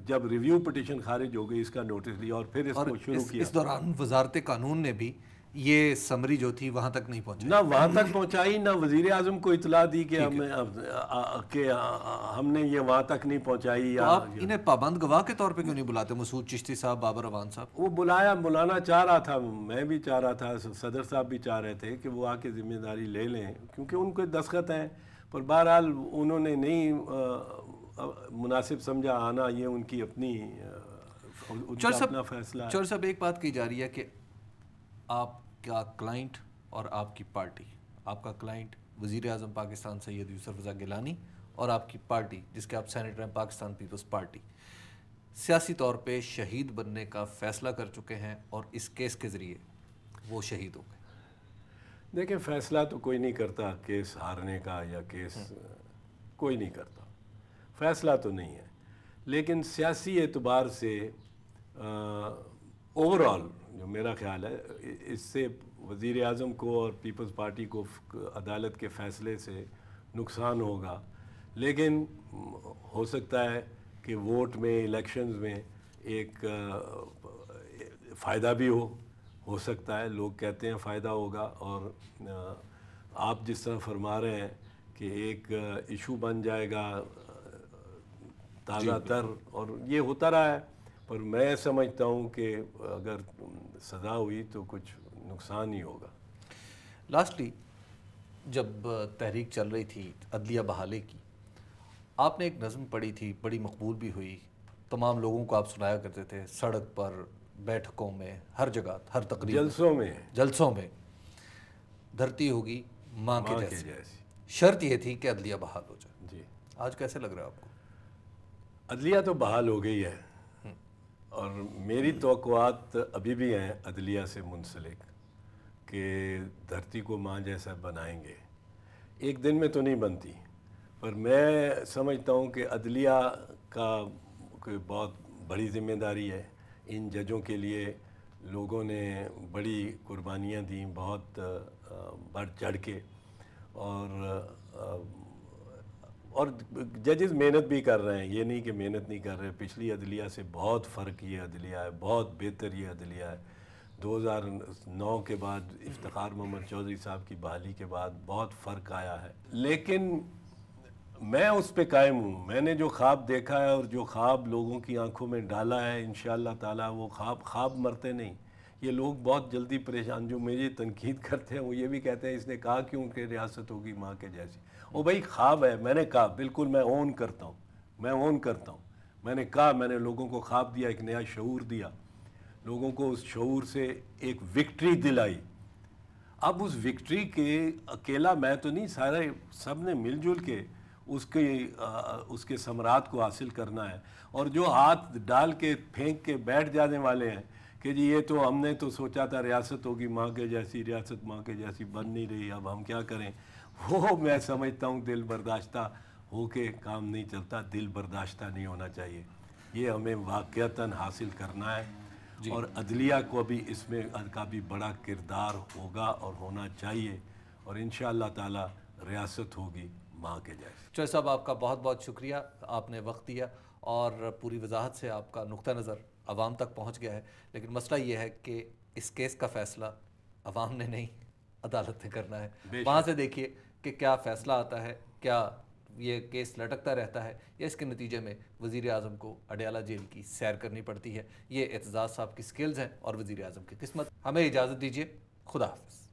Speaker 2: جب ریویو پٹیشن خارج ہو گئی، اس کا نوٹس لیا اور پھر اس کو شروع کیا۔
Speaker 1: اس دوران وزارت قانون نے بھی یہ سمری جو تھی وہاں تک نہیں پہنچائی،
Speaker 2: نہ وہاں تک پہنچائی، نہ وزیر اعظم کو اطلاع دی کہ ہم نے یہ وہاں تک نہیں پہنچائی۔
Speaker 1: تو آپ انہیں پابند گواہ کے طور پہ کیوں نہیں بلاتے؟ مسعود چشتی صاحب، بابر اعوان صاحب،
Speaker 2: وہ بلانا چاہ رہا تھا، میں بھی چاہ رہا تھا، صدر صاحب بھی چاہ رہے تھے کہ وہ آ کے ذمہ داری لے لیں، کیونکہ ان کے دستخط ہیں، پر بہرحال انہوں نے نہیں مناسب سمجھا آنا، یہ ان کی اپنی اپنا فیصلہ ہے۔
Speaker 1: چور صاحب، ایک بات کی جا رہی ہے کہ آپ کا کلائنٹ اور آپ کی پارٹی، آپ کا کلائنٹ وزیر اعظم پاکستان سید یوسف رضا گیلانی، اور آپ کی پارٹی جس کے آپ سینیٹر ہیں، پاکستان پیپلز پارٹی، سیاسی طور پہ شہید بننے کا فیصلہ کر چکے ہیں اور اس کیس کے ذریعے وہ شہید ہو گئے۔
Speaker 2: دیکھیں، فیصلہ تو کوئی نہیں کرتا کیس ہارنے کا، یا کیس کوئی نہیں کرتا، فیصلہ تو نہیں ہے، لیکن سیاسی اعتبار سے اوورآل جو میرا خیال ہے، اس سے وزیر اعظم کو اور پیپلز پارٹی کو عدالت کے فیصلے سے نقصان ہوگا، لیکن ہو سکتا ہے کہ ووٹ میں، الیکشنز میں ایک فائدہ بھی ہو سکتا ہے، لوگ کہتے ہیں فائدہ ہوگا، اور آپ جس طرح فرما رہے ہیں کہ ایک ایشو بن جائے گا تازہ تر، اور یہ ہوتا رہا ہے، پر میں سمجھتا ہوں کہ اگر سزا ہوئی تو کچھ نقصان ہی ہوگا۔
Speaker 1: لاسٹلی، جب تحریک چل رہی تھی عدلیہ بحالی کی، آپ نے ایک نظم پڑھی تھی، بڑی مقبول بھی ہوئی، تمام لوگوں کو آپ سنایا کرتے تھے، سڑک پر، بیٹھکوں میں، ہر جگہ، ہر تقریب، جلسوں میں، دھرتی ہوگی ماں کے جیسی، شرط یہ تھی کہ عدلیہ بحال ہو جائے۔
Speaker 2: جی،
Speaker 1: آج کیسے لگ رہا ہے آپ کو؟
Speaker 2: عدلیہ تو بحال ہو گئی ہے، اور میری توقعات ابھی بھی ہیں عدلیہ سے منسلک کہ دھرتی کو ماں جیسا بنائیں گے، ایک دن میں تو نہیں بنتی، پر میں سمجھتا ہوں کہ عدلیہ کا کوئی بہت بڑی ذمہ داری ہے. ان ججوں کے لیے لوگوں نے بڑی قربانیاں دیں، بہت بڑھ چڑھ کے، اور ججز محنت بھی کر رہے ہیں، یہ نہیں کہ محنت نہیں کر رہے. پچھلی عدلیہ سے بہت فرق یہ عدلیہ ہے، بہت بہتر یہ عدلیہ ہے. 2009 کے بعد افتخار محمد چودھری صاحب کی بحالی کے بعد بہت فرق آیا ہے. لیکن میں اس پہ قائم ہوں. میں نے جو خواب دیکھا ہے اور جو خواب لوگوں کی آنکھوں میں ڈالا ہے، انشاءاللہ تعالی وہ خواب مرتے نہیں. یہ لوگ بہت جلدی پریشان جو مجھے تنقید کرتے ہیں، وہ یہ بھی کہتے ہیں اس نے کہا کیوں کہ ریاست ہوگی ماں کے جیسی. وہ بھائی خواب ہے، میں نے کہا، بالکل میں اون کرتا ہوں. میں نے کہا، میں نے لوگوں کو خواب دیا، ایک نیا شعور دیا، لوگوں کو اس شعور سے ایک وکٹری دلائی. اب اس وکٹری کے اکیلا میں تو نہیں، سارے سب نے مل جل کے اس کے ثمرات کو حاصل کرنا ہے. اور جو ہاتھ ڈال کے پھینک کے بیٹھ جانے والے ہیں کہ جی یہ تو ہم نے تو سوچا تھا ریاست ہوگی ماں کے جیسی، ریاست ماں کے جیسی بن نہیں رہی، اب ہم کیا کریں، وہ میں سمجھتا ہوں دل برداشتہ ہو کے کام نہیں چلتا. دل برداشتہ نہیں ہونا چاہیے، یہ ہمیں واقعتاً حاصل کرنا ہے. اور عدلیہ کو بھی اس میں کا بھی بڑا کردار ہوگا اور ہونا چاہیے، اور انشاءاللہ تعالی ریاست ہوگی ماں کے جیسے.
Speaker 1: چوہے صاحب آپ کا بہت بہت شکریہ، آپ نے وقت دیا اور پوری وضاحت سے آپ کا نقطہ نظر عوام تک پہنچ گیا ہے. لیکن مسئلہ یہ ہے کہ اس کیس کا فیصلہ عوام نے نہیں، عدالت نے کرنا ہے. وہاں سے دیکھیے کہ کیا فیصلہ آتا ہے، کیا یہ کیس لٹکتا رہتا ہے یا اس کے نتیجے میں وزیر اعظم کو اڈیالہ جیل کی سیر کرنی پڑتی ہے. یہ اعتزاز صاحب کی سکلز ہیں اور وزیر اعظم کی قسمت. ہمیں اجازت دیجیے، خدا حافظ.